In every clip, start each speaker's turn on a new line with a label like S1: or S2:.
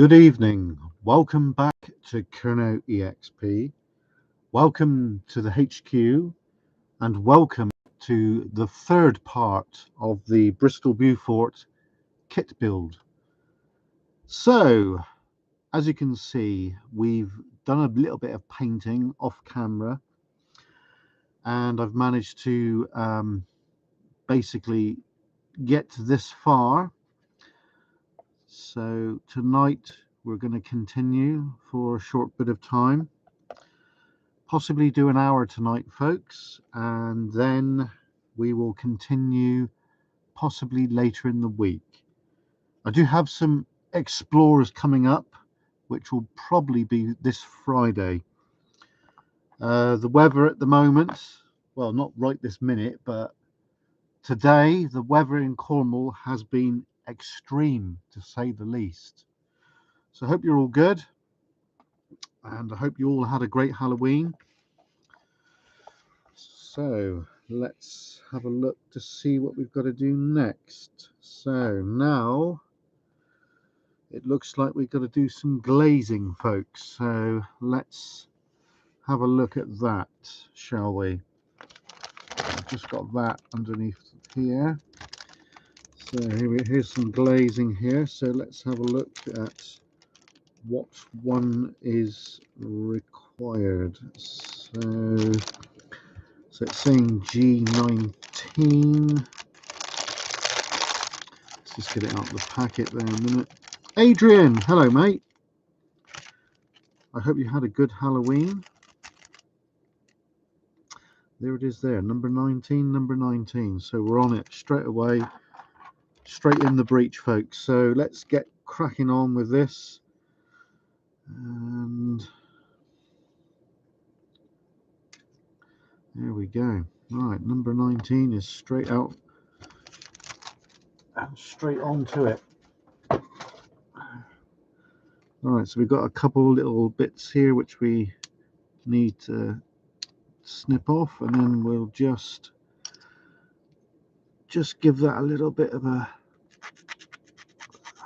S1: Good evening. Welcome back to Kerno EXP. Welcome to the HQ and welcome to the third part of the Bristol Beaufort kit build. So, as you can see, we've done a little bit of painting off camera and I've managed to basically get this far. So tonight we're going to continue for a short bit of time, possibly do an hour tonight, folks, and then we will continue possibly later in the week. I do have some explorers coming up, which will probably be this Friday. The weather at the moment, well, not right this minute, but today the weather in Cornwall has been extreme, to say the least. So I hope you're all good, and I hope you all had a great Halloween. So let's have a look to see what we've got to do next. So now it looks like we've got to do some glazing, folks. So let's have a look at that, shall we? I've just got that underneath here. So here's some glazing here. So let's have a look at what one is required. So it's saying G19. Let's just get it out of the packet there a minute. Adrian, hello mate. I hope you had a good Halloween. There it is there, number 19. So we're on it straight away, straight in the breach, folks. So let's get cracking on with this. And there we go. Right, number 19 is straight out, straight onto it. Alright, so we've got a couple little bits here which we need to snip off, and then we'll just give that a little bit of a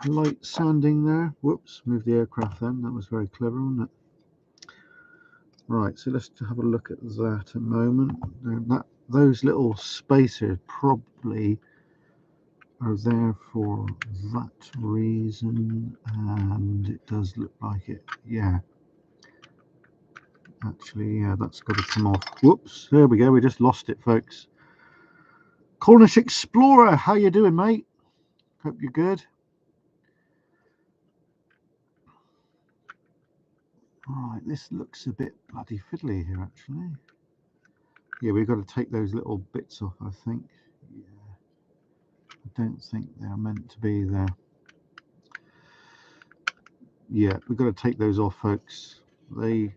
S1: light sanding there. Whoops, move the aircraft then. That was very clever, wasn't it? Right, so let's have a look at that a moment. Those little spacers probably are there for that reason, and it does look like it. Yeah, actually, yeah, that's got to come off. Whoops, there we go. We just lost it, folks. Cornish Explorer, how you doing, mate? Hope you're good. Right, this looks a bit bloody fiddly here, actually. Yeah, we've got to take those little bits off, I think. Yeah, I don't think they're meant to be there. Yeah, we've got to take those off, folks. They're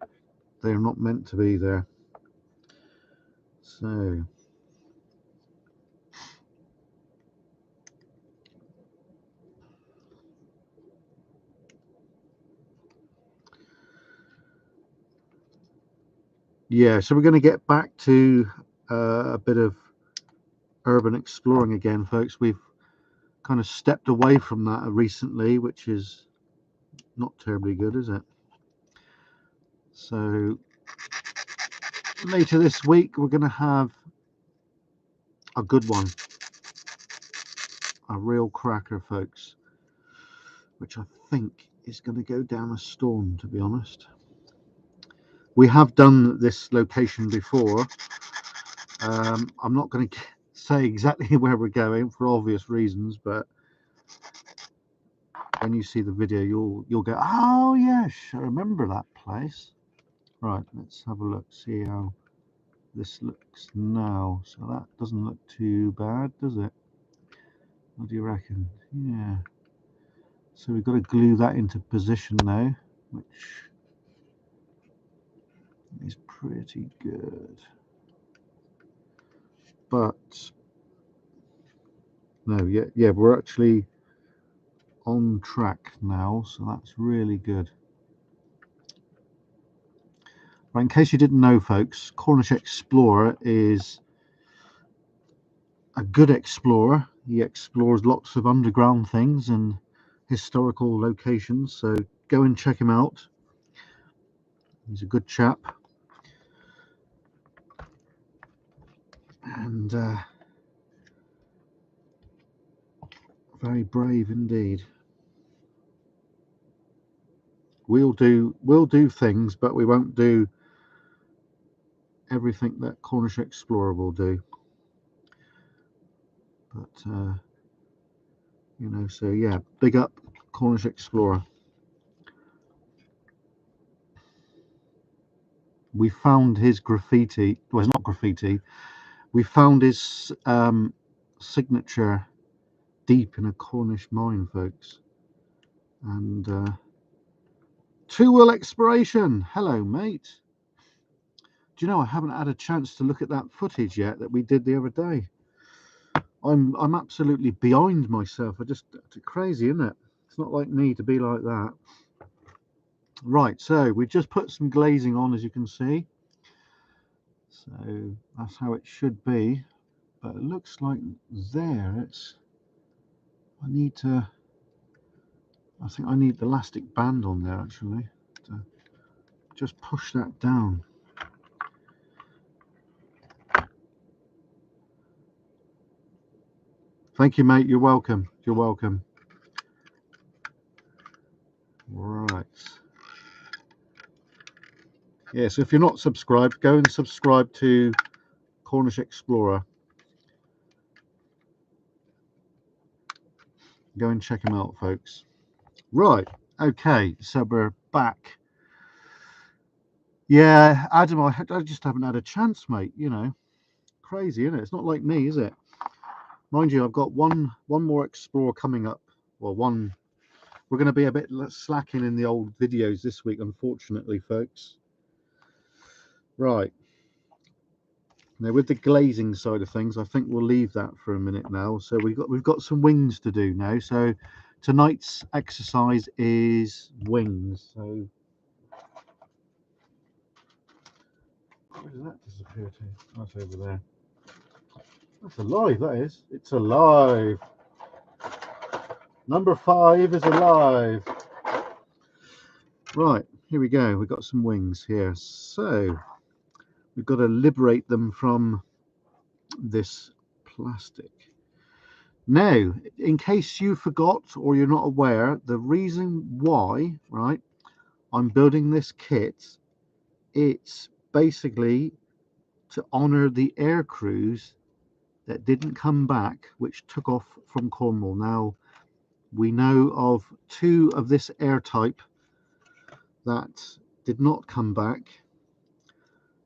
S1: not meant to be there. So yeah, so we're going to get back to a bit of urban exploring again, folks. We've kind of stepped away from that recently, which is not terribly good, is it? So later this week we're going to have a good one, a real cracker, folks, which I think is going to go down a storm, to be honest. We have done this location before. I'm not going to say exactly where we're going for obvious reasons, but when you see the video you'll go, oh yes, I remember that place. Right, let's have a look, see how this looks now. So that doesn't look too bad, does it? What do you reckon? Yeah, so we've got to glue that into position now, which is pretty good. But no, yeah, we're actually on track now, so that's really good. Right, in case you didn't know, folks, Cornish Explorer is a good explorer. He explores lots of underground things and historical locations, so go and check him out. He's a good chap, and very brave indeed. We'll do things, but we won't do everything that Cornish Explorer will do. But you know, so yeah, big up Cornish Explorer. We found his graffiti. Well, it's not graffiti. We found his signature deep in a Cornish mine, folks. And Two Will Exploration. Hello, mate. Do you know I haven't had a chance to look at that footage yet that we did the other day? I'm absolutely behind myself. It's crazy, isn't it? It's not like me to be like that. Right, so we just put some glazing on, as you can see. So that's how it should be. But it looks like there I think I need the elastic band on there actually to just push that down. Thank you, mate. You're welcome. You're welcome. Right. Yeah, so if you're not subscribed, go and subscribe to Cornish Explorer. Go and check him out, folks. Right. Okay, so we're back. Yeah, Adam, I just haven't had a chance, mate. You know, crazy, isn't it? It's not like me, is it? Mind you, I've got one more Explorer coming up. Well, one. We're going to be a bit slacking in the old videos this week, unfortunately, folks. Right. Now, with the glazing side of things, I think we'll leave that for a minute now. So we've got some wings to do now. So tonight's exercise is wings. So where does that disappear to? That's over there. That's alive. That is. It's alive. Number 5 is alive. Right, here we go. We've got some wings here. So we've got to liberate them from this plastic. Now, in case you forgot or you're not aware, the reason why, right, I'm building this kit, it's basically to honor the air crews that didn't come back, which took off from Cornwall. Now, we know of 2 of this air type that did not come back.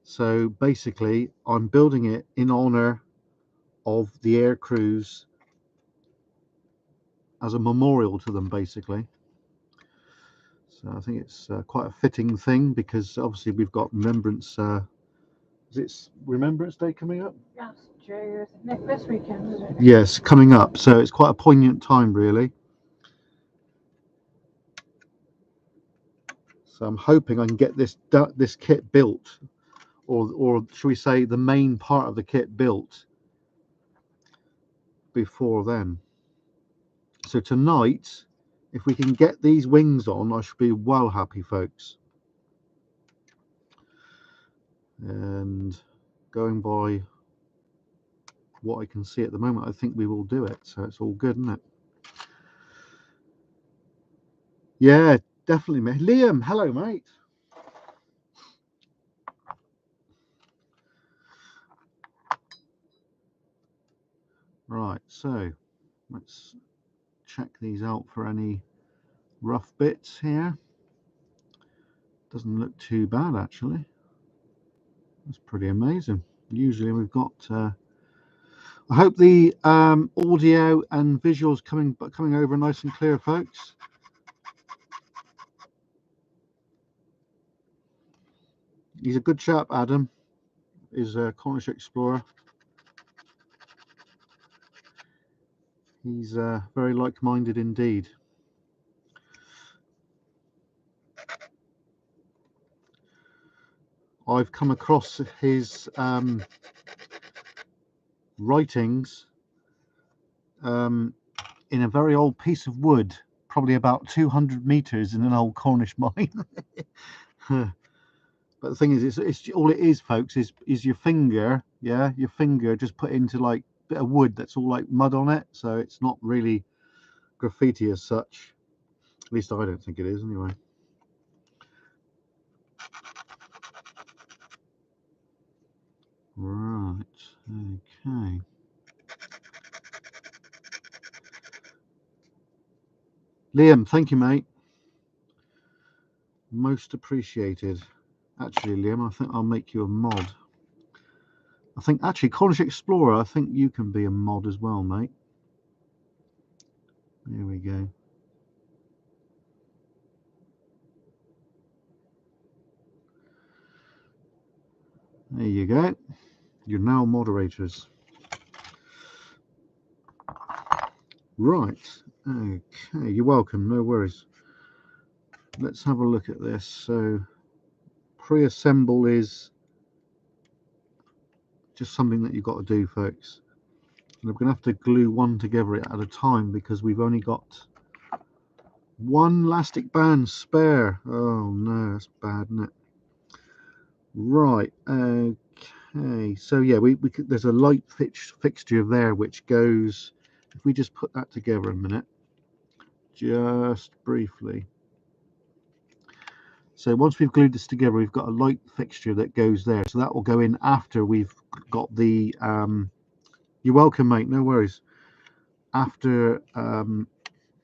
S1: So basically, I'm building it in honor of the air crews as a memorial to them, basically. So I think it's quite a fitting thing because obviously we've got Remembrance. Is it Remembrance Day coming up?
S2: Yes, true. This weekend, isn't it?
S1: Yes, coming up. So it's quite a poignant time, really. So I'm hoping I can get this kit built, or should we say the main part of the kit built before then. So tonight, if we can get these wings on, I should be well happy, folks. And going by what I can see at the moment, I think we will do it. So it's all good, isn't it? Yeah, definitely, mate. Liam, hello, mate. Right, so let's check these out for any rough bits here. Doesn't look too bad, actually. That's pretty amazing. Usually we've got I hope the audio and visuals coming over nice and clear, folks. He's a good chap, Adam. He's a Cornish Explorer. He's very like-minded indeed. I've come across his writings in a very old piece of wood probably about 200 meters in an old Cornish mine. But the thing is, it's all it is, folks, is your finger, yeah, your finger just put into like a bit of wood that's all like mud on it, so it's not really graffiti as such. At least I don't think it is, anyway. Right, okay. Liam, thank you, mate. Most appreciated. Actually, Liam, I think I'll make you a mod. I think, actually, Cornish Explorer, I think you can be a mod as well, mate. There we go. There you go. You're now moderators. Right. Okay, you're welcome. No worries. Let's have a look at this. So, pre-assemble is just something that you've got to do, folks. And we're going to have to glue one together at a time because we've only got one elastic band spare. Oh no, that's bad, isn't it? Right. Okay. So yeah, we could, there's a light fixture there which goes. If we just put that together a minute, just briefly. So once we've glued this together, we've got a light fixture that goes there. So that will go in after we've got the. You're welcome, mate. No worries. After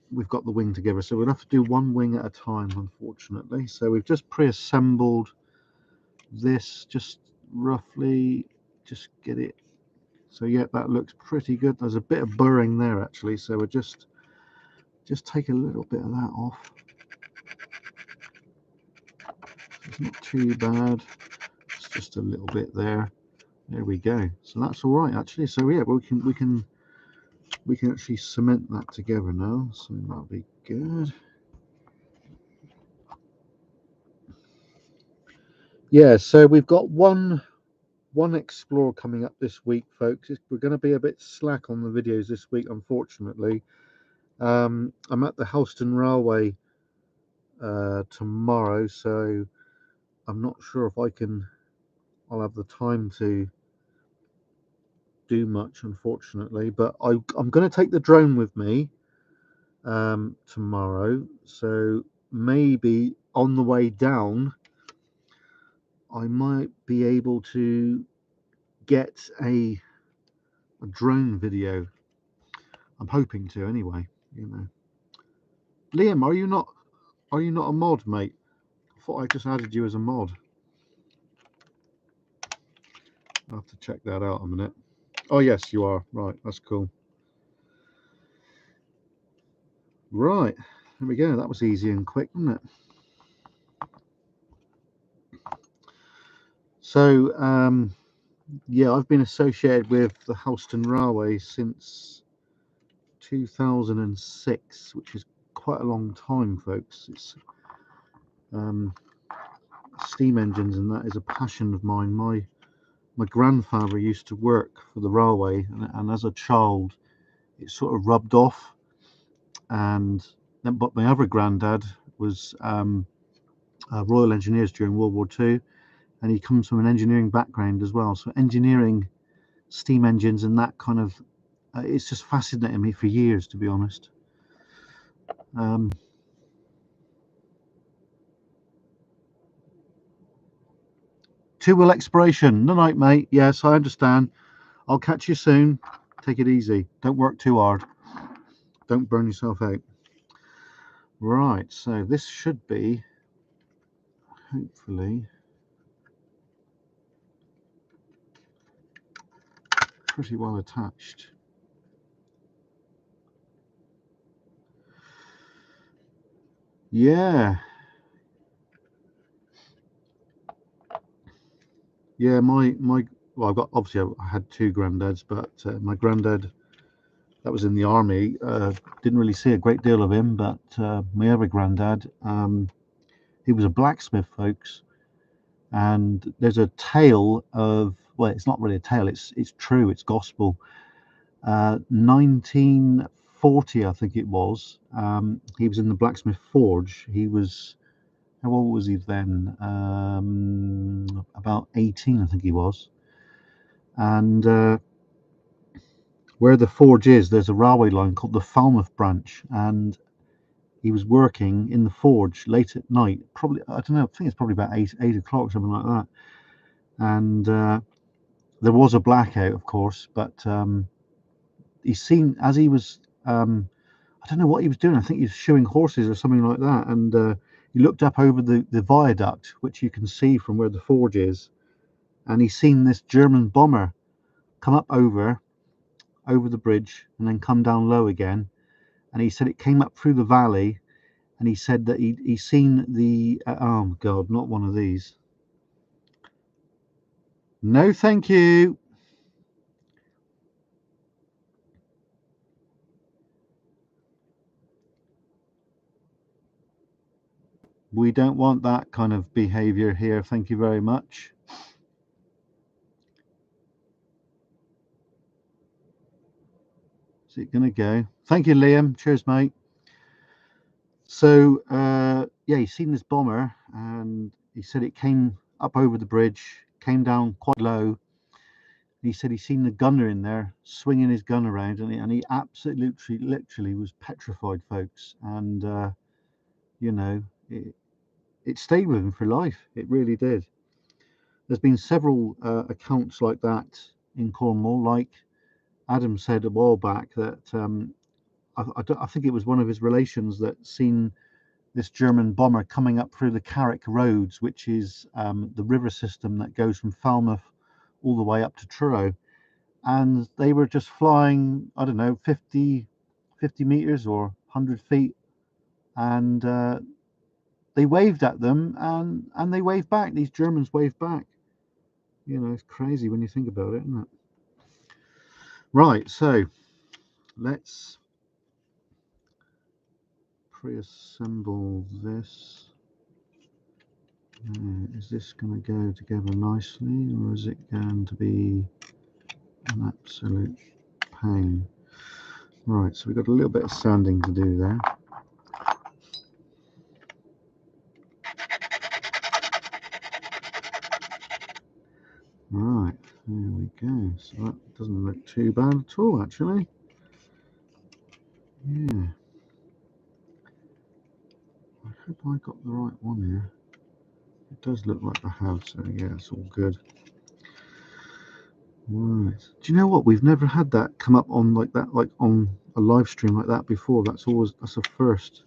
S1: we've got the wing together, so we'll have to do one wing at a time, unfortunately. So we've just pre-assembled this, just roughly, just get it. So yeah, that looks pretty good. There's a bit of burring there actually, so we'll just take a little bit of that off. It's not too bad. It's just a little bit there. There we go. So that's all right actually. So yeah, we can actually cement that together now. So that'll be good. Yeah. So we've got one explore coming up this week, folks. We're going to be a bit slack on the videos this week, unfortunately. I'm at the Helston Railway tomorrow, so I'm not sure if I'll have the time to do much, unfortunately. But I'm going to take the drone with me tomorrow, so maybe on the way down I might be able to get a drone video. I'm hoping to, anyway. You know, Liam, are you not a mod, mate? I thought I just added you as a mod. I'll have to check that out a minute. Oh yes, you are. Right, that's cool. Right, there we go. That was easy and quick, wasn't it? So yeah, I've been associated with the Helston Railway since 2006, which is quite a long time, folks. It's steam engines, and that is a passion of mine. My grandfather used to work for the railway, and as a child, it sort of rubbed off. And then, but my other granddad was Royal Engineers during World War II, and he comes from an engineering background as well. So engineering, steam engines, and that kind of it's just fascinated me for years, to be honest. Two-wheel exploration. No night, mate. Yes, I understand. I'll catch you soon. Take it easy. Don't work too hard. Don't burn yourself out. Right, so this should be, hopefully, pretty well attached. Yeah. Yeah, well, I've got, obviously I had two granddads, but my granddad, that was in the army, didn't really see a great deal of him, but my other granddad, he was a blacksmith, folks. And there's a tale of, well, it's not really a tale, it's true, it's gospel. 1940 40, I think it was. He was in the blacksmith forge. He was, how old was he then? About 18, I think he was. And where the forge is, there's a railway line called the Falmouth branch, and he was working in the forge late at night. Probably, I don't know, I think it's probably about 8 o'clock, something like that. And there was a blackout, of course, but he's seen as he was. I don't know what he was doing. I think he was shoeing horses or something like that. And he looked up over the viaduct, which you can see from where the forge is, and he's seen this German bomber come up over the bridge and then come down low again. And he said it came up through the valley, and he said that he's seen the oh God, not one of these. No, thank you. We don't want that kind of behavior here. Thank you very much. Is it going to go? Thank you, Liam. Cheers, mate. So, yeah, he's seen this bomber, and he said it came up over the bridge, came down quite low. He said he's seen the gunner in there swinging his gun around, and he absolutely, literally was petrified, folks. And, you know, it stayed with him for life. It really did. There's been several accounts like that in Cornwall. Like Adam said a while back, that I think it was one of his relations that seen this German bomber coming up through the Carrick roads, which is the river system that goes from Falmouth all the way up to Truro. And they were just flying, I don't know, 50 meters or 100 feet. And they waved at them, and they waved back. These Germans waved back. You know, it's crazy when you think about it, isn't it? Right, so let's pre-assemble this. Is this going to go together nicely, or is it going to be an absolute pain? Right, so we've got a little bit of sanding to do there. Right, there we go. So that doesn't look too bad at all, actually. Yeah. I hope I got the right one here. It does look like I have, so yeah, it's all good. Right. Do you know what? We've never had that come up on like that, like on a live stream like that before. That's a first.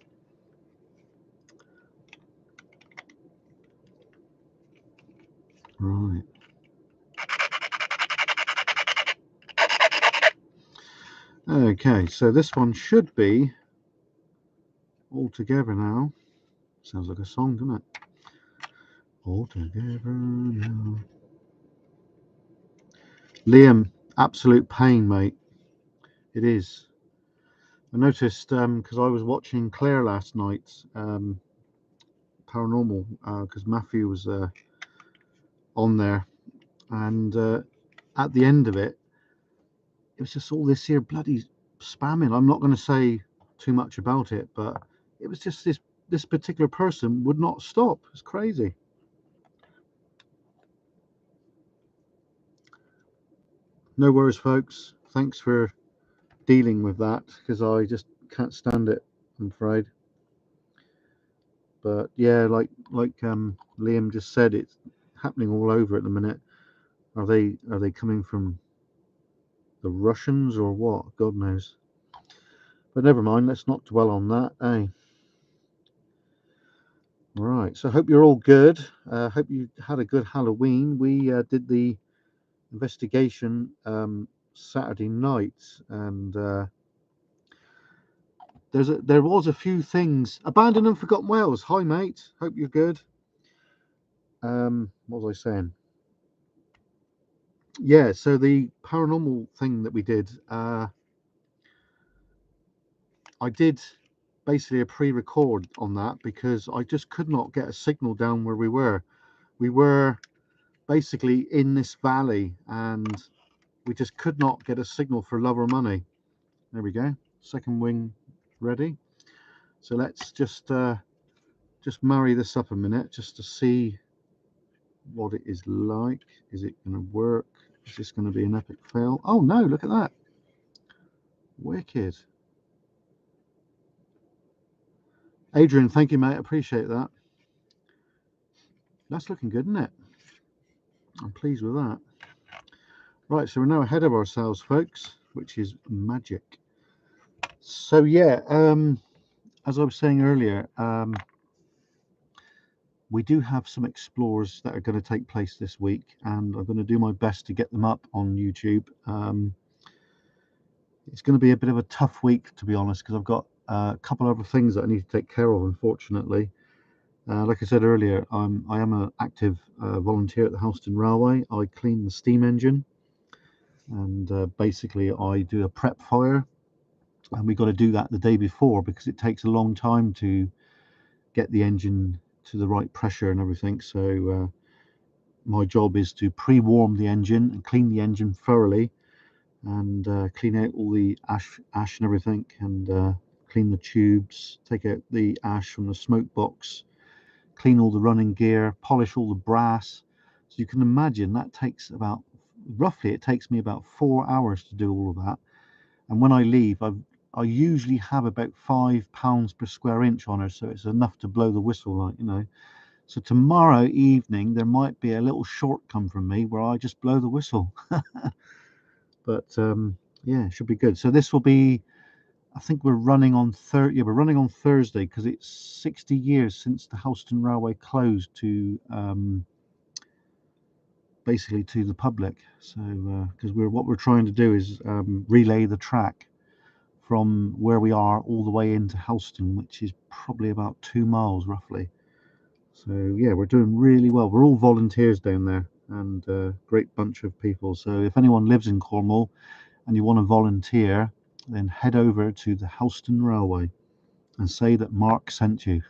S1: Right. Okay, so this one should be all together now. Sounds like a song, doesn't it? All together now. Liam, absolute pain, mate. It is. I noticed because I was watching Claire last night, paranormal, because Matthew was on there, and at the end of it, it was just all this here bloody spamming. I'm not going to say too much about it, but it was just this particular person would not stop. It's crazy. No worries, folks. Thanks for dealing with that, because I just can't stand it, I'm afraid. But yeah, like Liam just said, it's happening all over at the minute. Are they coming from the Russians or what? God knows. But never mind. Let's not dwell on that. Eh? Right. So I hope you're all good. Hope you had a good Halloween. We did the investigation Saturday night, and there was a few things. Abandoned and Forgotten Wales. Hi, mate. Hope you're good. What was I saying? Yeah. So the paranormal thing that we did, I did basically a pre-record on that because I just could not get a signal down where we were. We were basically in this valley, and we just could not get a signal for love or money. There we go. second wing ready. So let's just marry this up a minute just to see what it is like. Is it going to work? Is this going to be an epic fail? Oh no, look at that. Wicked. Adrian, thank you, mate. Appreciate that. That's looking good, isn't it? I'm pleased with that. Right, so we're now ahead of ourselves, folks, which is magic. So yeah, as I was saying earlier, we do have some explores that are going to take place this week, and I'm going to do my best to get them up on YouTube. It's going to be a bit of a tough week, to be honest, because I've got a couple of other things that I need to take care of, unfortunately. Like I said earlier, I am an active volunteer at the Helston Railway. I clean the steam engine, and basically I do a prep fire, and we got to do that the day before because it takes a long time to get the engine to the right pressure and everything. So my job is to pre-warm the engine and clean the engine thoroughly, and clean out all the ash and everything, and clean the tubes, take out the ash from the smoke box, clean all the running gear, polish all the brass. So you can imagine that takes about, roughly it takes me about 4 hours to do all of that. And when I leave, I usually have about £5 per square inch on her, so it's enough to blow the whistle, like, you know. So tomorrow evening there might be a little short come from me where I just blow the whistle. But yeah, it should be good. So this will be, I think we're running on we're running on Thursday because it's 60 years since the Helston Railway closed to basically to the public. So because what we're trying to do is relay the track from where we are all the way into Helston, which is probably about 2 miles roughly. So yeah, we're doing really well. We're all volunteers down there, and great bunch of people. So if anyone lives in Cornwall and you want to volunteer, then head over to the Helston Railway and say that Mark sent you.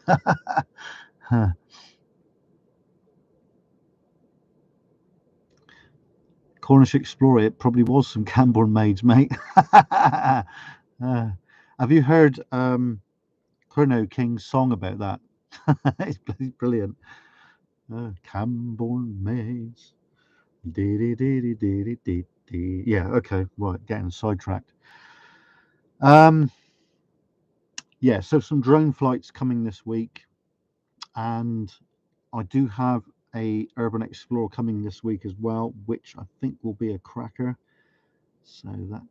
S1: Cornish Explorer, it probably was some Camborne maids, mate. Have you heard Curnow King's song about that? It's brilliant. Camborne maids. Yeah, okay, right, getting sidetracked. Yeah, so some drone flights coming this week, and I do have a Urban Explorer coming this week as well, which I think will be a cracker. So that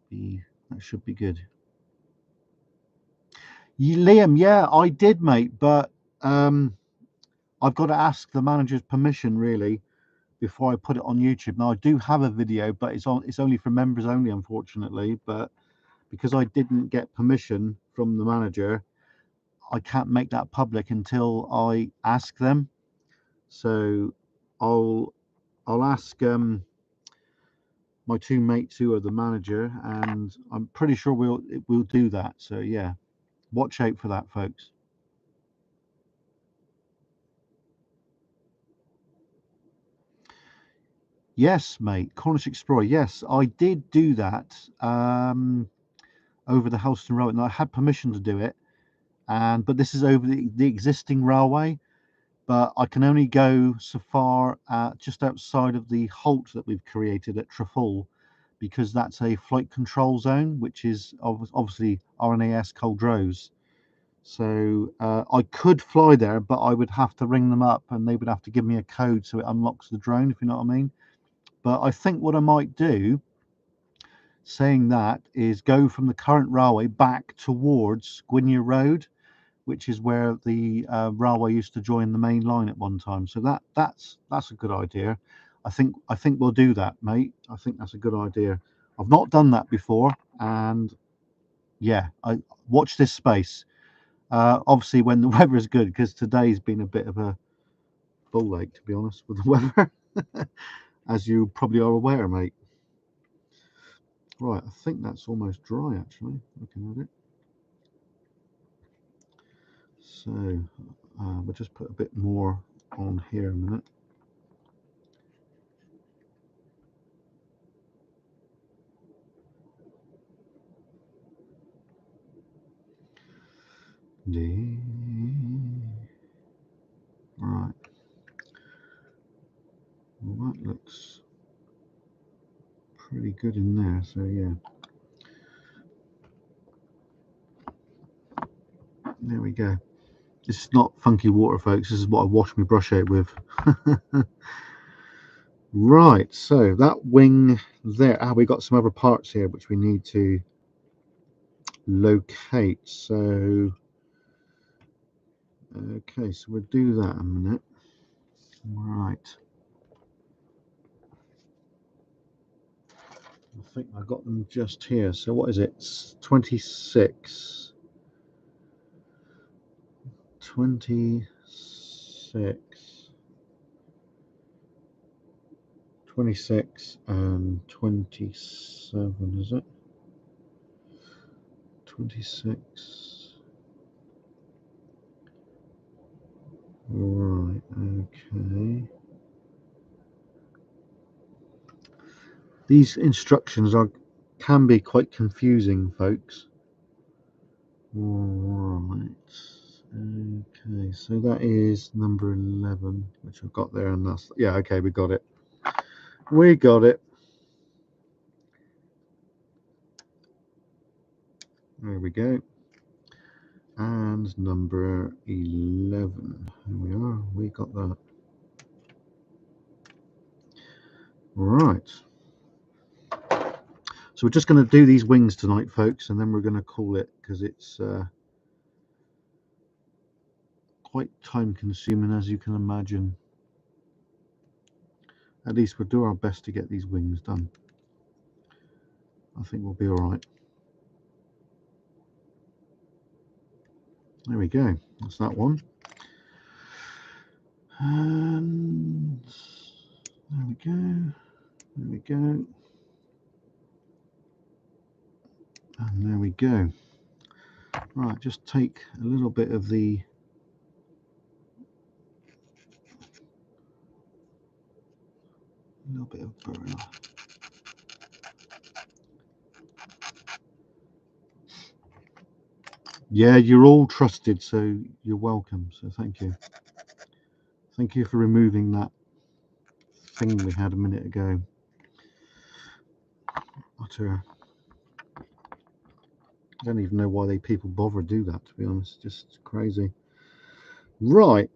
S1: should be good. Liam, yeah, I did, mate, but I've got to ask the manager's permission really before I put it on YouTube. Now I do have a video, but it's only for members only, unfortunately. But because I didn't get permission from the manager, I can't make that public until I ask them. So I'll ask my two mates who are the manager, and I'm pretty sure we'll do that. So yeah, watch out for that, folks. Yes, mate, Cornish Explorer. Yes, I did do that over the Helston Road, and I had permission to do it. But this is over the existing railway. But I can only go so far just outside of the halt that we've created at Trafall, because that's a flight control zone, which is obviously RNAS Culdrose. So I could fly there, but I would have to ring them up and they would have to give me a code so it unlocks the drone, if you know what I mean. But I think what I might do, saying that, is go from the current railway back towards Gwynea Road, which is where the railway used to join the main line at one time. So that's a good idea. I think we'll do that, mate. I think that's a good idea. I've not done that before, and yeah, I watch this space. Obviously, when the weather is good, because today's been a bit of a ball ache, to be honest, with the weather, as you probably are aware, mate. Right, I think that's almost dry, actually, looking at it. So we'll just put a bit more on here a minute. D. Right. Well, that looks pretty good in there, so yeah. There we go. This is not funky water, folks. This is what I wash my brush out with. Right, so that wing there. We got some other parts here which we need to locate. So, okay, so we'll do that in a minute. Right. I think I got them just here. So what is it? It's 26. 26. 26 and 27, is it? 26. Right, okay. These instructions can be quite confusing, folks. Right. Okay, so that is number 11, which I've got there, and that's, yeah, okay, we got it. We got it. There we go. And number 11. Here we are. We got that. Right. So we're just going to do these wings tonight, folks, and then we're going to call it, because it's quite time consuming, as you can imagine. At least we'll do our best to get these wings done. I think we'll be all right. There we go. That's that one. And there we go. There we go. And there we go. Right, just take a little bit of the burner. Yeah, you're all trusted, so you're welcome. So thank you. Thank you for removing that thing we had a minute ago. Utter. I don't even know why people bother do that, to be honest. Just crazy. Right.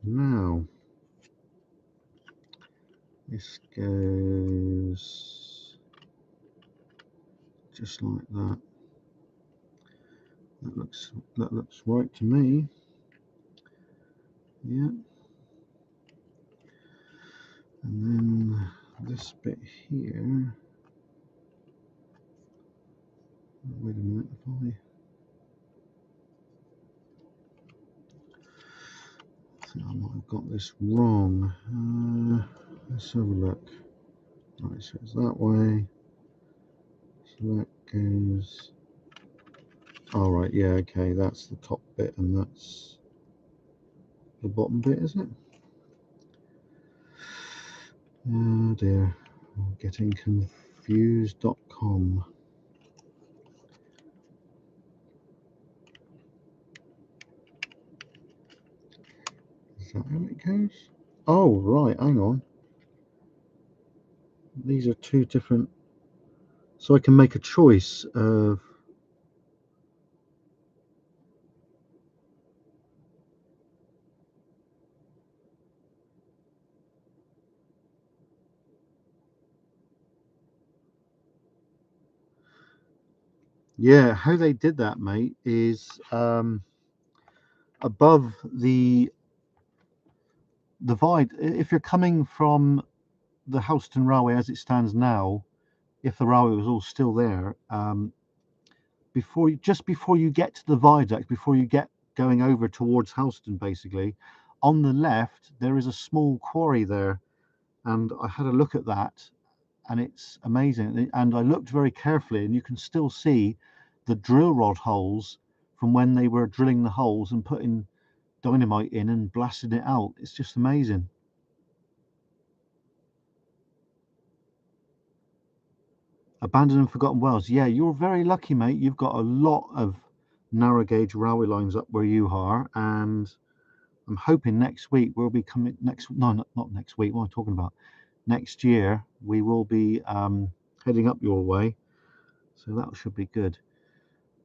S1: Now, this goes just like that. That looks right to me. Yeah. And then this bit here. Wait a minute, I think I might have got this wrong. Let's have a look. Right, so it's that way. So that goes. All right, yeah, okay, that's the top bit, and that's the bottom bit, is it? Oh dear, I'm getting confused.com. Is that how it goes? Oh, right, hang on. These are two different. So I can make a choice of. Yeah, how they did that, mate, is above the Vide. If you're coming from the Houston Railway as it stands now, if the railway was all still there, just before you get to the viaduct, before you get going over towards Houston, basically, on the left there is a small quarry there, and I had a look at that, and it's amazing. And I looked very carefully, and you can still see the drill rod holes from when they were drilling the holes and putting dynamite in and blasting it out. It's just amazing. Abandoned and forgotten wells. Yeah, you're very lucky, mate. You've got a lot of narrow gauge railway lines up where you are, and I'm hoping next week we'll be coming not next week, what am I talking about? Next year we will be heading up your way, so that should be good.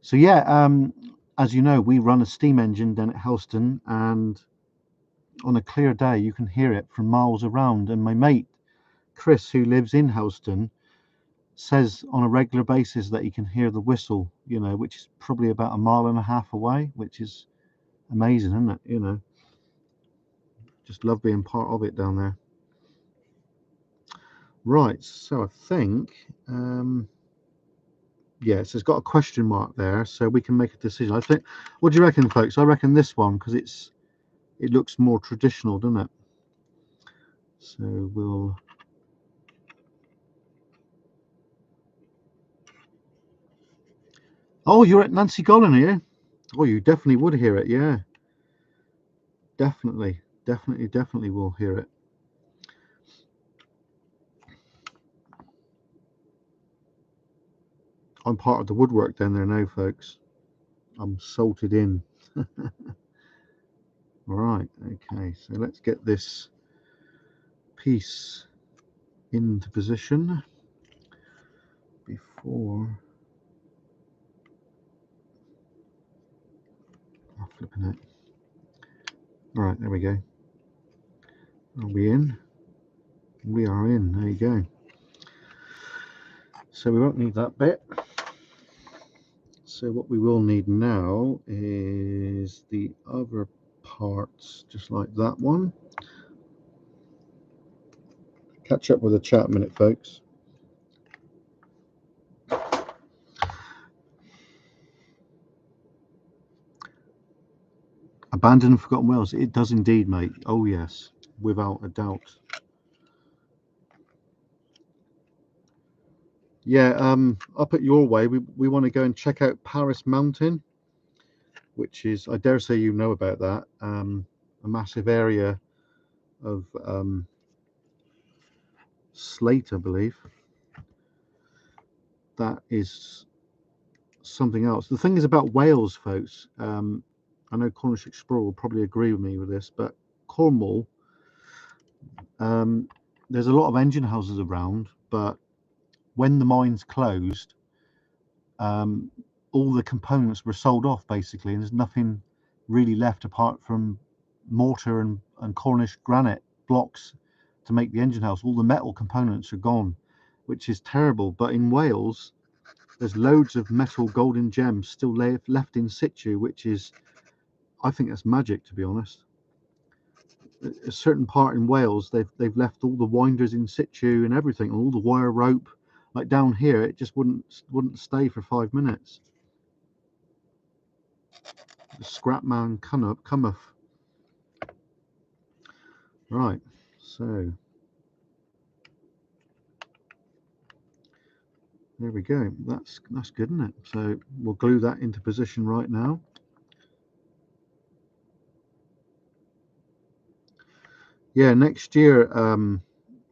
S1: So yeah, as you know, we run a steam engine down at Helston, and on a clear day you can hear it from miles around. And my mate Chris, who lives in Helston, says on a regular basis that he can hear the whistle, which is probably about a mile and a half away, which is amazing, isn't it? Just love being part of it down there. Right, so I think yes, it's got a question mark there, so we can make a decision. I think, what do you reckon, folks? I reckon this one, because it looks more traditional, doesn't it? So we'll oh, you're at Nancy Gollan, are you? Oh, you definitely would hear it. Yeah, definitely will hear it. I'm part of the woodwork down there now, folks. I'm salted in. Right, okay, so let's get this piece into position before flipping it. Right, there we go. Are we in? We are in. There you go. So we won't need that bit. So what we will need now is the other parts, just like that one. Catch up with the chat a minute, folks. Abandoned and Forgotten Wells. It does indeed, mate. Oh yes, without a doubt. Yeah, up at your way, we want to go and check out Paris Mountain, which is, I dare say you know about that, a massive area of slate, I believe. That is something else. The thing is about Wales, folks, I know Cornish Explorer will probably agree with me with this, but Cornwall, there's a lot of engine houses around, but when the mines closed, all the components were sold off basically, and there's nothing really left apart from mortar and Cornish granite blocks to make the engine house. All the metal components are gone, which is terrible. But in Wales, there's loads of metal golden gems still left in situ, which is, I think that's magic, to be honest. A certain part in Wales, they've left all the winders in situ and everything, all the wire rope. Like down here, it just wouldn't stay for 5 minutes. The Scrapman cometh. Right, so there we go. That's good, isn't it? So we'll glue that into position right now. Yeah, next year,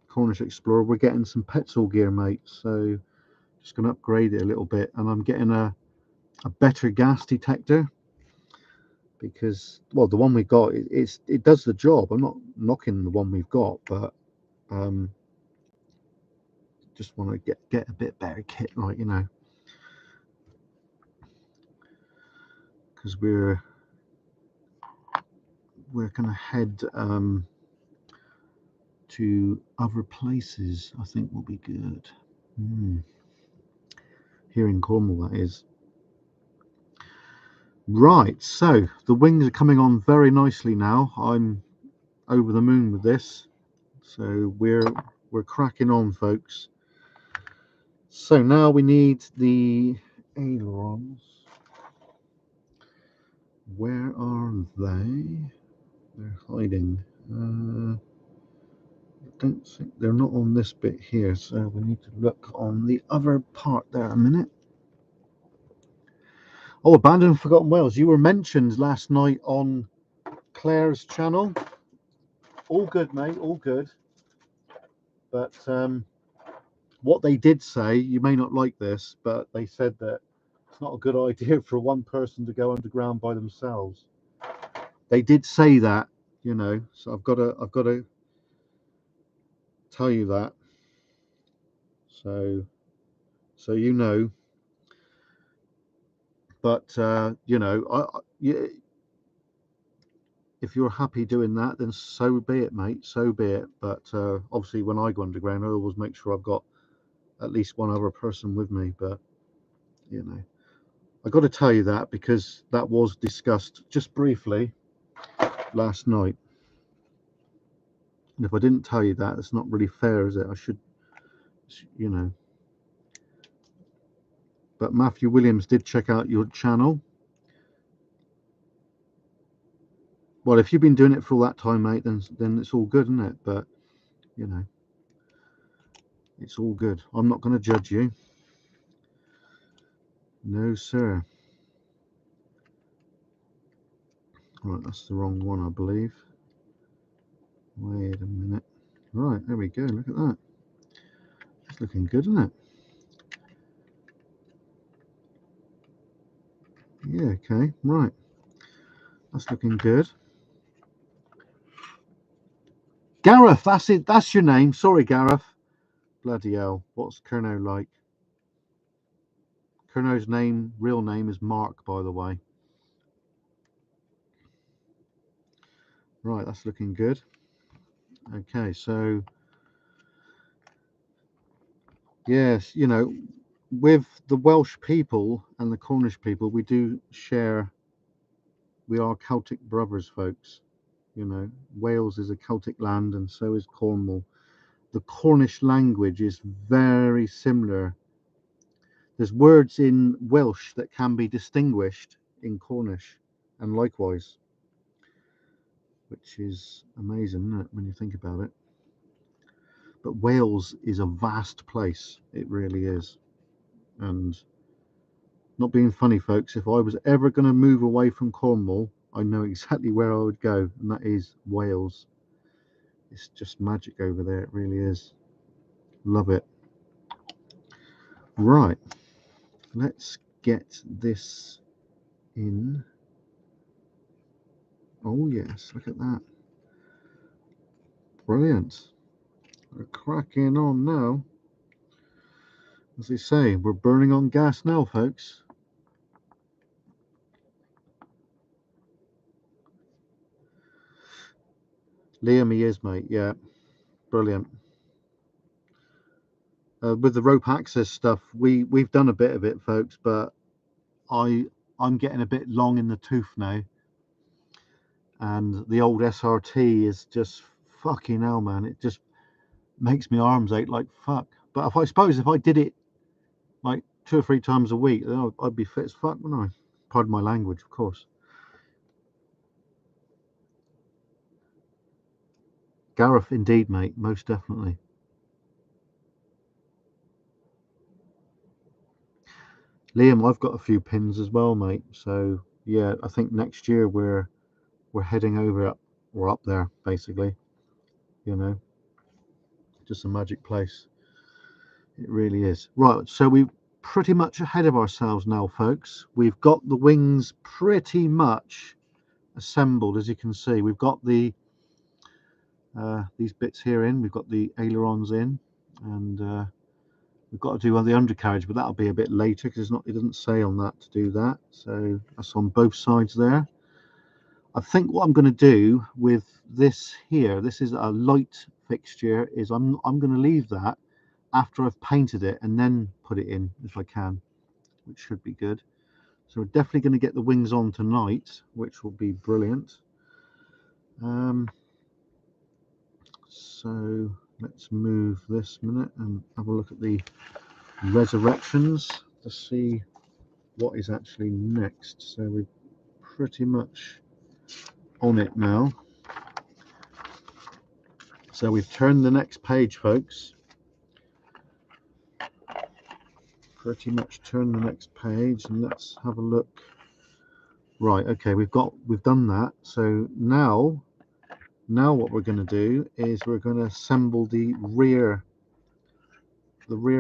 S1: Cornish Explorer, we're getting some Petzl gear, mate. So just going to upgrade it a little bit, and I'm getting a better gas detector because, well, the one we've got it does the job. I'm not knocking the one we've got, but just want to get a bit better kit, right? Because we're going to head to other places. I think will be good. Here in Cornwall, that is. Right, so the wings are coming on very nicely now. I'm over the moon with this. So we're cracking on, folks. So now we need the ailerons. Where are they? They're hiding. I don't think they're not on this bit here, so we need to look on the other part there a minute. Oh, Abandoned and Forgotten Wales. You were mentioned last night on Claire's channel. All good, mate, all good. But what they did say, you may not like this, but they said that It's not a good idea for one person to go underground by themselves. They did say that, you know, so I've got to tell you that. So you know, but you know, yeah, if you're happy doing that, then so be it, mate. So be it. But obviously, when I go underground, I always make sure I've got at least one other person with me. But you know, I got to tell you that because that was discussed just briefly last night. And if I didn't tell you that, it's not really fair, is it? I should, you know. But Matthew Williams did check out your channel. Well, if you've been doing it for all that time, mate, then it's all good, isn't it? But you know, it's all good. I'm not going to judge you. No, sir. Right, that's the wrong one, I believe. Wait a minute. Right, there we go. Look at that. It's looking good, isn't it? Yeah, okay. Right. That's looking good. Gareth, that's it. That's your name. Sorry, Gareth. Bloody hell. What's Kerno like? Kerno's real name is Mark, by the way. Right, that's looking good. Okay, so yes, you know, with the Welsh people and the Cornish people, we do share. We are Celtic brothers, folks. You know, Wales is a Celtic land, and so is Cornwall. The Cornish language is very similar. There's words in Welsh that can be distinguished in Cornish, and likewise, which is amazing, isn't it, when you think about it? But Wales is a vast place. It really is. And not being funny, folks, if I was ever going to move away from Cornwall, I know exactly where I would go, and that is Wales. It's just magic over there. It really is. Love it. Right. Let's get this in. Oh, yes. Look at that. Brilliant. We're cracking on now. As they say, we're burning on gas now, folks. Liam, he is, mate. Yeah. Brilliant. With the rope access stuff, we've done a bit of it, folks, but I'm getting a bit long in the tooth now, and the old SRT is just fucking hell, man. It just makes my arms ache like fuck. But if I suppose if I did it like 2 or 3 times a week, then I'd be fit as fuck, wouldn't I? Pardon my language, of course. Gareth, indeed, mate, most definitely. Liam, I've got a few pins as well, mate. So yeah, I think next year we're heading over up, we're up there basically. You know, just a magic place. It really is. Right, so we're pretty much ahead of ourselves now, folks. We've got the wings pretty much assembled, as you can see. We've got these bits here in. We've got the ailerons in, and we've got to do on the undercarriage, but that'll be a bit later because it doesn't say on that to do that. So that's on both sides there. I think what I'm going to do with this here, this is a light fixture, is I'm going to leave that after I've painted it and then put it in if I can, which should be good. So we're definitely going to get the wings on tonight, which will be brilliant. So let's move this minute and have a look at the resurrections to see what is actually next. So we're pretty much on it now. So we've turned the next page, folks. Pretty much turn the next page, and let's have a look. Right, okay, we've done that. So now what we're going to do is we're going to assemble the rear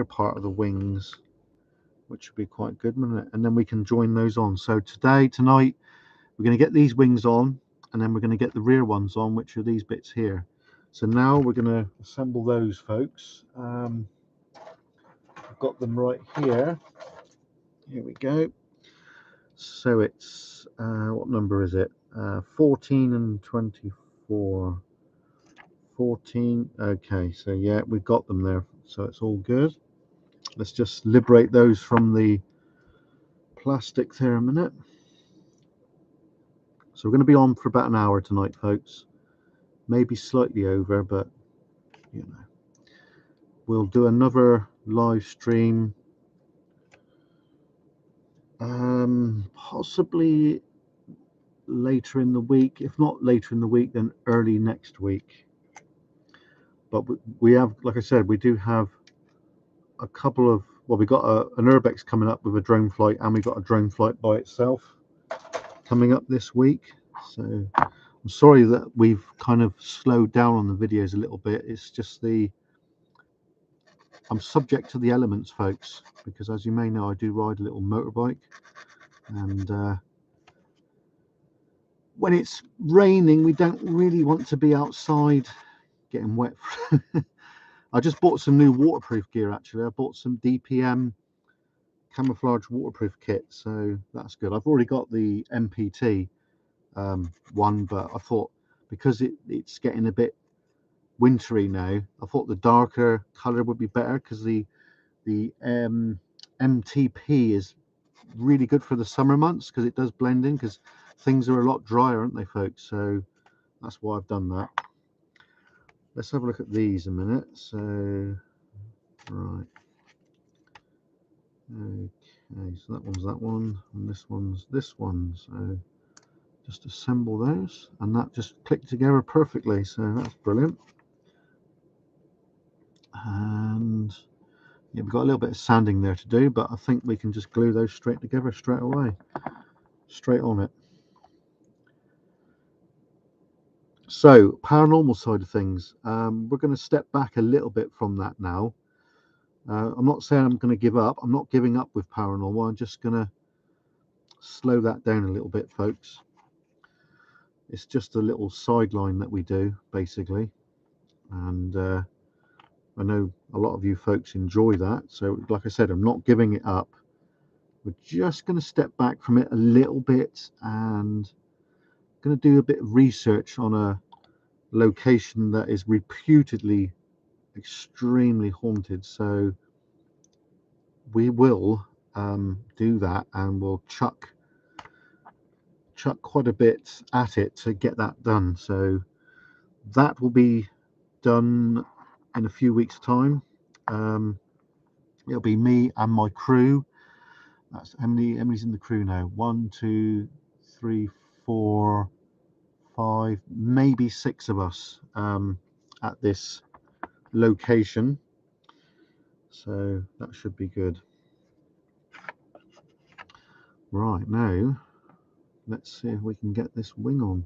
S1: part of the wings. which would be quite good, wouldn't it? And then we can join those on. So tonight, we're going to get these wings on, and then we're going to get the rear ones on, which are these bits here. So now we're going to assemble those, folks. I've got them right here. Here we go. So it's, what number is it? 14 and 24. 14. Okay, so yeah, we've got them there. So it's all good. Let's just liberate those from the plastic there a minute. So we're going to be on for about an hour tonight, folks. Maybe slightly over, but you know, we'll do another live stream, possibly later in the week. If not later in the week, then early next week. But we have, like I said, we do have a couple of, well, we got an urbex coming up with a drone flight, and we got a drone flight by itself coming up this week. So I'm sorry that we've kind of slowed down on the videos a little bit. It's just I'm subject to the elements, folks, because as you may know, I do ride a little motorbike, and when it's raining, we don't really want to be outside getting wet. I just bought some new waterproof gear, actually. I bought some DPM camouflage waterproof kit, so that's good. I've already got the MPT one, but I thought because it's getting a bit wintry now, I thought the darker color would be better, because the MTP is really good for the summer months, because it does blend in, because things are a lot drier, aren't they, folks? So that's why I've done that. Let's have a look at these a minute. So right, okay, so that one, and this one's this one. So just assemble those, and that just clicked together perfectly, so that's brilliant. And yeah, we've got a little bit of sanding there to do, but I think we can just glue those straight together straight away, straight on it. So paranormal side of things, we're going to step back a little bit from that now. I'm not saying I'm going to give up. I'm not giving up with paranormal. I'm just going to slow that down a little bit, folks. It's just a little sideline that we do, basically, and I know a lot of you folks enjoy that. So like I said, I'm not giving it up. We're just going to step back from it a little bit, and going to do a bit of research on a location that is reputedly extremely haunted. So we will do that, and we'll chuck quite a bit at it to get that done. So that will be done in a few weeks' time. It'll be me and my crew. That's Emily's in the crew now. 1, 2, 3, 4, 5, maybe 6 of us at this location. So that should be good. Right, now let's see if we can get this wing on.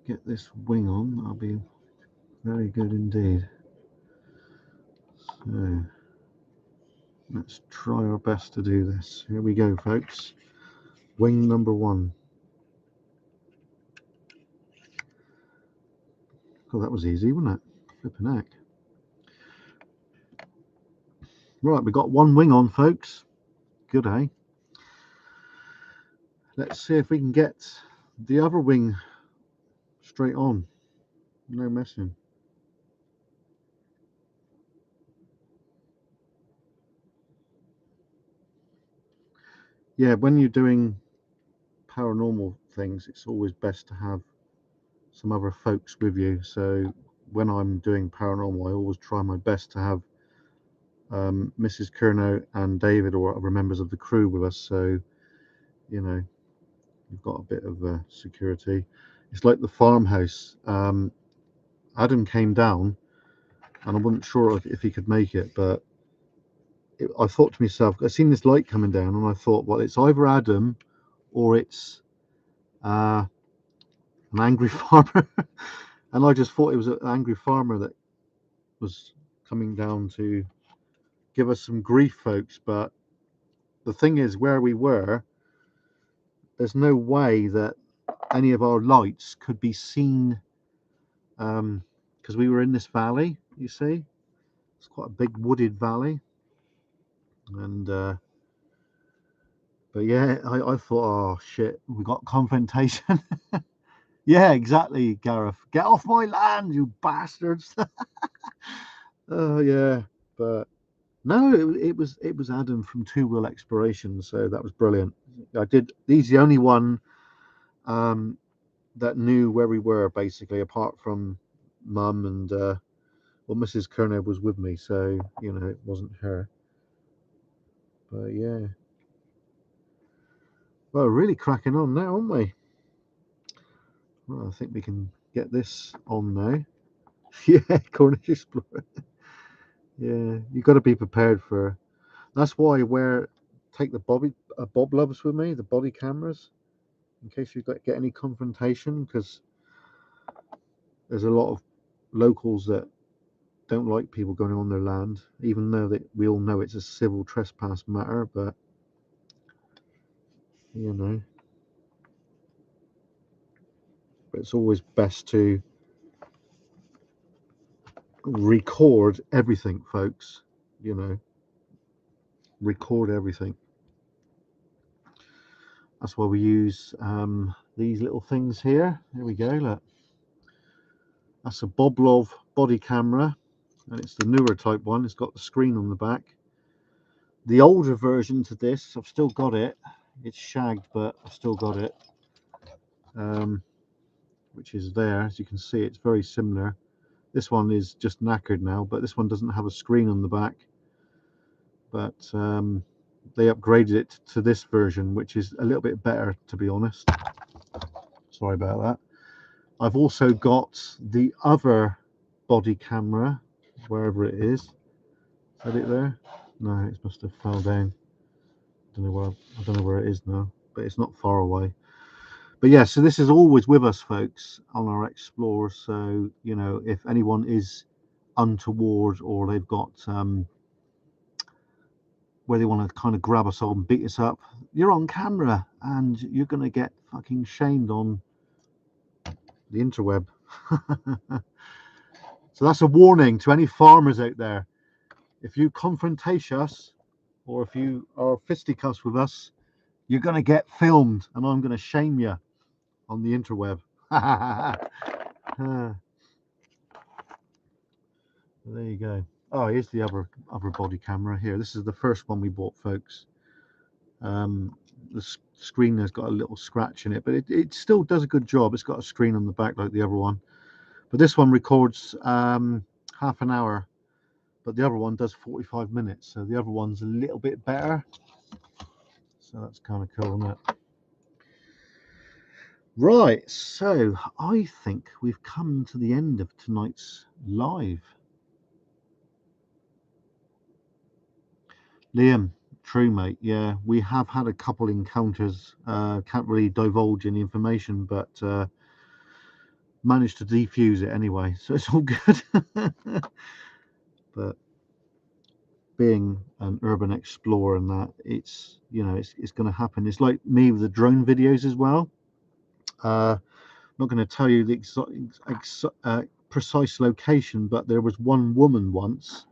S1: Get this wing on, that'll be very good indeed. So let's try our best to do this. Here we go, folks. Wing number 1. Oh, that was easy, wasn't it? Flipping heck. Right, we got one wing on, folks. Good, eh? Let's see if we can get the other wing straight on. No messing. Yeah, when you're doing paranormal things, it's always best to have some other folks with you. So when I'm doing paranormal, I always try my best to have Mrs. Curnow and David or other members of the crew with us. So, you know, you've got a bit of security. It's like the farmhouse. Adam came down, and I wasn't sure if he could make it, but I thought to myself, I seen this light coming down, and I thought, well, it's either Adam or it's an angry farmer. And I just thought it was an angry farmer that was coming down to give us some grief, folks. But the thing is, where we were, there's no way that any of our lights could be seen, because we were in this valley, you see. It's quite a big wooded valley. And but yeah, I thought, oh shit, we got confrontation. Yeah, exactly, Gareth. Get off my land, you bastards. Oh yeah, but no, it was Adam from Two Wheel Exploration, so that was brilliant. I did. He's the only one um, that knew where we were, basically, apart from Mum and well, Mrs. Kerner was with me, so it wasn't her. But yeah, well, we're really cracking on now, aren't we? Well, I think we can get this on now. Yeah, Cornish Explorer. Yeah, you got to be prepared for. That's why I take the bob loves with me, the body cameras, in case you get any confrontation, because there's a lot of locals that don't like people going on their land, even though that we all know it's a civil trespass matter. But you know, but it's always best to record everything, folks. You know, record everything. That's why we use these little things here. There we go. Look, that's a Boblov body camera, and it's the newer type one. It's got the screen on the back. The older version to this, I've still got it. It's shagged, but I've still got it, which is there. As you can see, it's very similar. This one is just knackered now, but this one doesn't have a screen on the back. But they upgraded it to this version, which is a little bit better, to be honest. Sorry about that. I've also got the other body camera, wherever it is. Is that it there? No, it must have fell down. I don't know where it is now, but it's not far away. But yeah, so this is always with us, folks, on our Explorer. So if anyone is untoward, or they've got where they want to kind of grab us all and beat us up, you're on camera and you're going to get fucking shamed on the interweb. So that's a warning to any farmers out there. If you confrontation us, or if you are fisticuffs with us, you're going to get filmed, and I'm going to shame you on the interweb. There you go. Oh, here's the other body camera here. This is the first one we bought, folks. The screen has got a little scratch in it, but it still does a good job. It's got a screen on the back like the other one, but this one records half an hour, but the other one does 45 minutes. So the other one's a little bit better. So that's kind of cool, isn't it? Right, so I think we've come to the end of tonight's live. Liam, true, mate. Yeah, we have had a couple encounters. Can't really divulge any information, but managed to defuse it anyway, so it's all good. But being an urban explorer and that, it's it's going to happen. It's like me with the drone videos as well. I'm not going to tell you the precise location, but there was one woman once.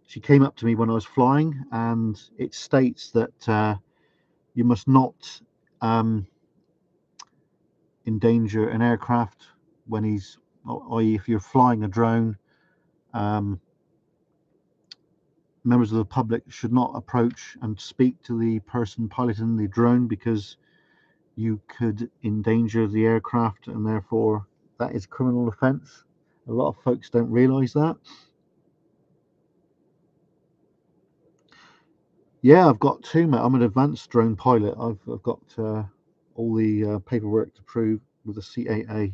S1: She came up to me when I was flying, and it states that you must not endanger an aircraft when he's, i.e., if you're flying a drone. Members of the public should not approach and speak to the person piloting the drone, because you could endanger the aircraft, and therefore that is a criminal offence. A lot of folks don't realise that. Yeah, I've got two, mate. I'm an advanced drone pilot. I've got all the paperwork to prove with the CAA.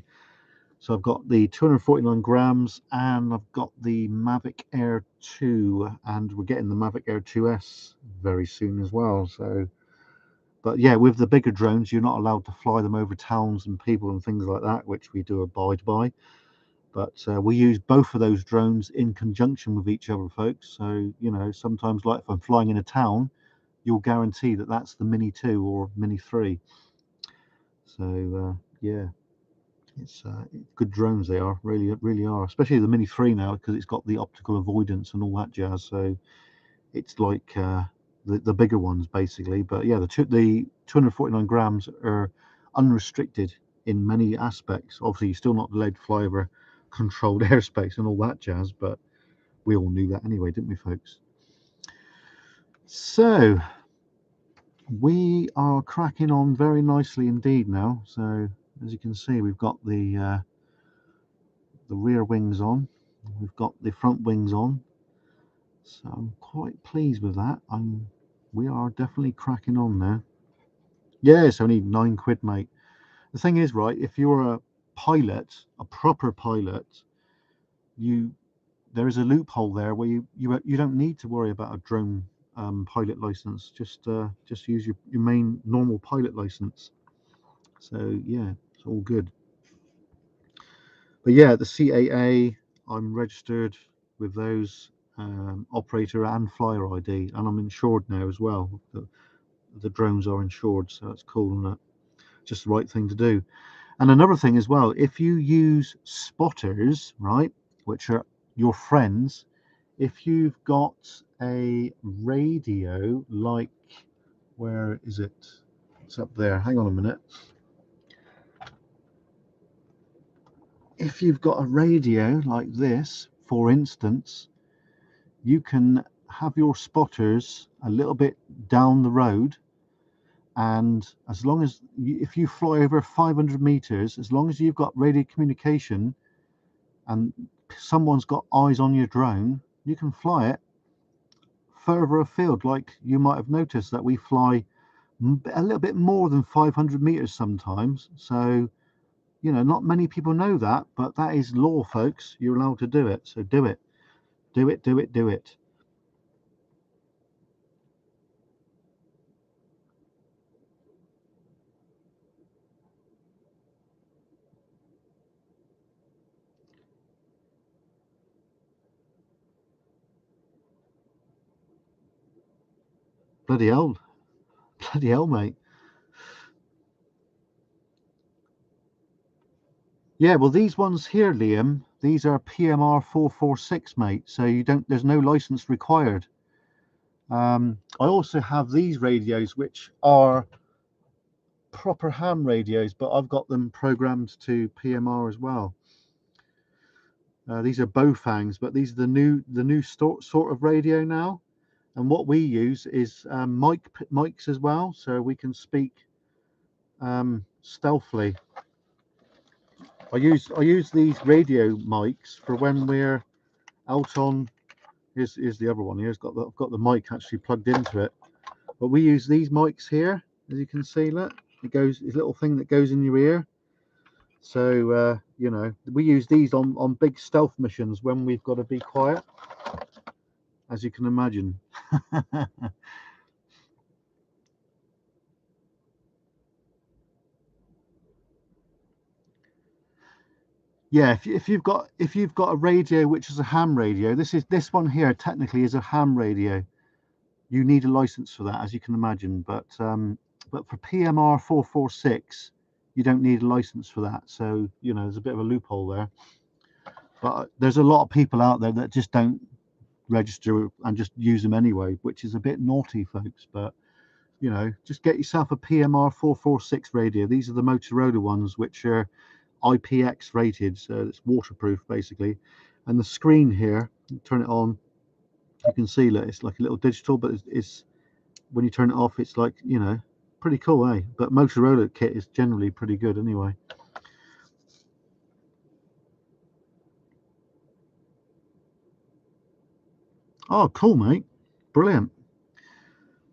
S1: So I've got the 249 grams, and I've got the Mavic Air 2, and we're getting the Mavic Air 2S very soon as well. So, But yeah, with the bigger drones, you're not allowed to fly them over towns and people and things like that, which we do abide by. But we use both of those drones in conjunction with each other, folks. So, you know, sometimes, like if I'm flying in a town, you'll guarantee that that's the Mini 2 or Mini 3. So, yeah, it's good drones they are, really are. Especially the Mini 3 now, because it's got the optical avoidance and all that jazz. So it's like the bigger ones, basically. But yeah, the 249 grams are unrestricted in many aspects. Obviously, you're still not allowed to fly over controlled airspace and all that jazz, but we all knew that anyway, didn't we, folks? So we are cracking on very nicely indeed now. So as you can see, we've got the rear wings on, we've got the front wings on. So I'm quite pleased with that. We are definitely cracking on now. Yeah, it's only £9, mate. The thing is, right, if you're a pilot, a proper pilot, there is a loophole there where you don't need to worry about a drone pilot license. Just use your main normal pilot license. So yeah, it's all good. But yeah, the CAA, I'm registered with those, operator and flyer ID, and I'm insured now as well. The drones are insured, so that's cool, and that just the right thing to do. And another thing as well, if you use spotters, right, which are your friends, if you've got a radio like, where is it? It's up there. Hang on a minute. If you've got a radio like this, for instance, you can have your spotters a little bit down the road, and as long as if you fly over 500 meters, as long as you've got radio communication and someone's got eyes on your drone, you can fly it further afield. Like you might have noticed that we fly a little bit more than 500 meters sometimes. So, you know, not many people know that, but that is law, folks. You're allowed to do it. So do it. Do it, do it, do it. Bloody hell. Bloody hell, mate. Yeah, well, these ones here, Liam, these are PMR 446, mate. So there's no license required. I also have these radios, which are proper ham radios, but I've got them programmed to PMR as well. These are Bofangs, but these are the new sort of radio now. And what we use is mics as well, so we can speak stealthily. I use these radio mics for when we're out on. Here's the other one. I've got the mic actually plugged into it. But we use these mics here, as you can see. Look, it's a little thing that goes in your ear. So you know, we use these on big stealth missions when we've got to be quiet, as you can imagine. Yeah, if you've got a radio which is a ham radio, this one here technically is a ham radio. You need a license for that, as you can imagine. But for PMR 446, you don't need a license for that. So you know, there's a bit of a loophole there. But there's a lot of people out there that just don't register and just use them anyway, which is a bit naughty, folks. But you know, just get yourself a PMR 446 radio. These are the Motorola ones, which are IPX rated, so it's waterproof basically. And the screen here, turn it on, you can see that it's like a little digital, but it's when you turn it off, it's like, you know, pretty cool, eh? But Motorola kit is generally pretty good anyway. Oh, cool, mate. Brilliant.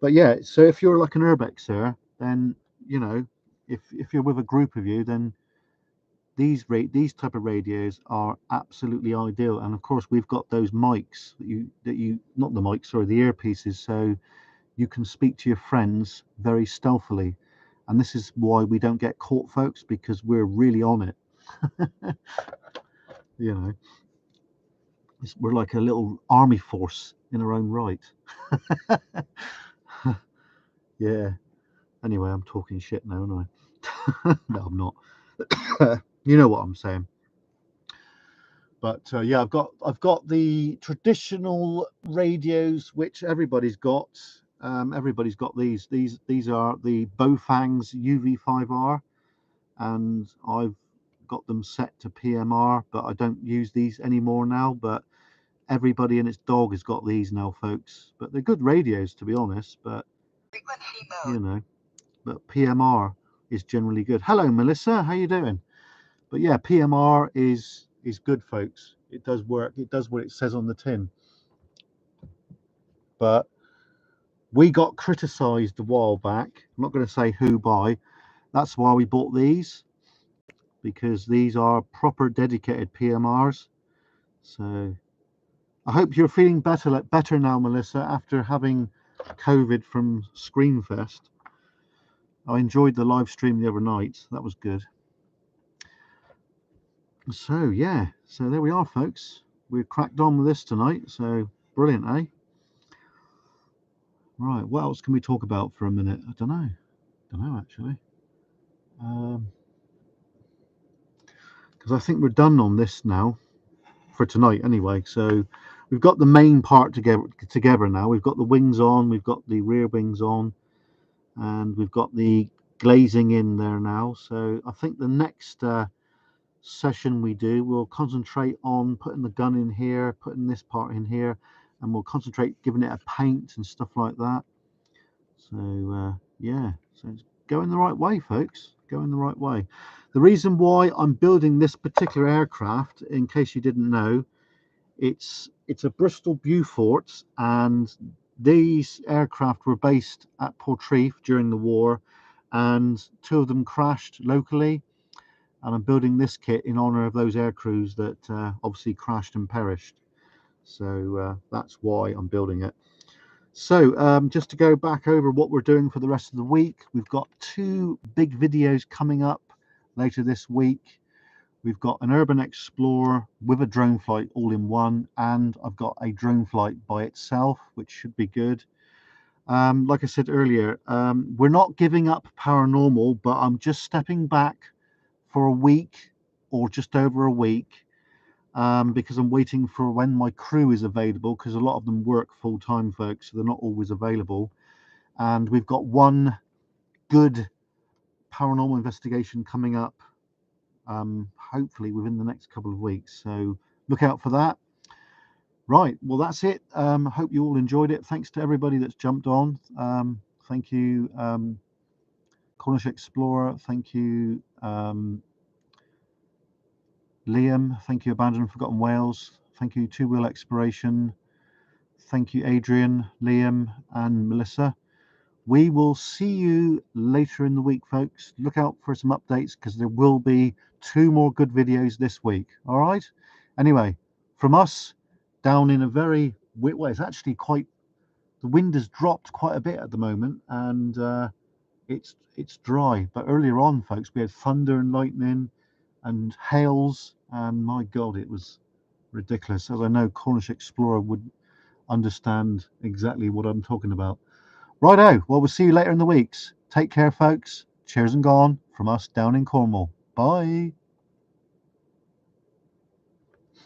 S1: But yeah, so if you're like an urbexer, then you know, if you're with a group of you, then these type of radios are absolutely ideal. And of course, we've got those mics that you not the mics, sorry, the earpieces. So you can speak to your friends very stealthily. And this is why we don't get caught, folks, because we're really on it. You know, we're like a little army force in our own right. Yeah. Anyway, I'm talking shit now, aren't I? No, I'm not. You know what I'm saying. But yeah, I've got the traditional radios, which everybody's got. Everybody's got these. These are the Bofang's UV5R, and I've got them set to PMR, but I don't use these anymore now. But everybody and its dog has got these now, folks. But they're good radios, to be honest. But you know, but PMR is generally good. Hello, Melissa. How you doing? But yeah, PMR is good, folks. It does work. It does what it says on the tin. But we got criticised a while back. I'm not going to say who by. That's why we bought these, because these are proper dedicated PMRs. So I hope you're feeling better now, Melissa, after having COVID from Screenfest. I enjoyed the live stream the other night. That was good. So yeah, so there we are, folks. We've cracked on with this tonight. So brilliant, eh? Right, what else can we talk about for a minute? I don't know actually. Because I think we're done on this now for tonight anyway. So we've got the main part together now. We've got the wings on, we've got the rear wings on, and we've got the glazing in there now. So I think the next session we do, we'll concentrate on putting the gun in here, putting this part in here, and we'll concentrate giving it a paint and stuff like that. So yeah, so it's going the right way, folks. Going the right way. The reason why I'm building this particular aircraft, in case you didn't know, it's a Bristol Beaufort, and these aircraft were based at Portreif during the war, and two of them crashed locally. And I'm building this kit in honor of those air crews that obviously crashed and perished. So that's why I'm building it. So just to go back over what we're doing for the rest of the week, we've got two big videos coming up later this week. We've got an urban explorer with a drone flight all in one, and I've got a drone flight by itself, which should be good. Like I said earlier, we're not giving up paranormal, but I'm just stepping back for a week or just over a week, because I'm waiting for when my crew is available, because a lot of them work full time, folks, so they're not always available. And we've got one good paranormal investigation coming up, hopefully within the next couple of weeks. So look out for that. Right, well, that's it. I hope you all enjoyed it. Thanks to everybody that's jumped on. Thank you, Cornish Explorer. Thank you, Liam. Thank you, Abandoned Forgotten Wales. Thank you, Two Wheel Exploration. Thank you, Adrian, Liam, and Melissa. We will see you later in the week, folks. Look out for some updates, because there will be two more good videos this week. All right. Anyway, from us down in a very well, it's actually quite. The wind has dropped quite a bit at the moment, and it's dry. But earlier on, folks, we had thunder and lightning and hails, and my God, it was ridiculous. As I know, Cornish Explorer would understand exactly what I'm talking about. Righto, well, we'll see you later in the weeks. Take care, folks. Cheers and gone from us down in Cornwall. Bye.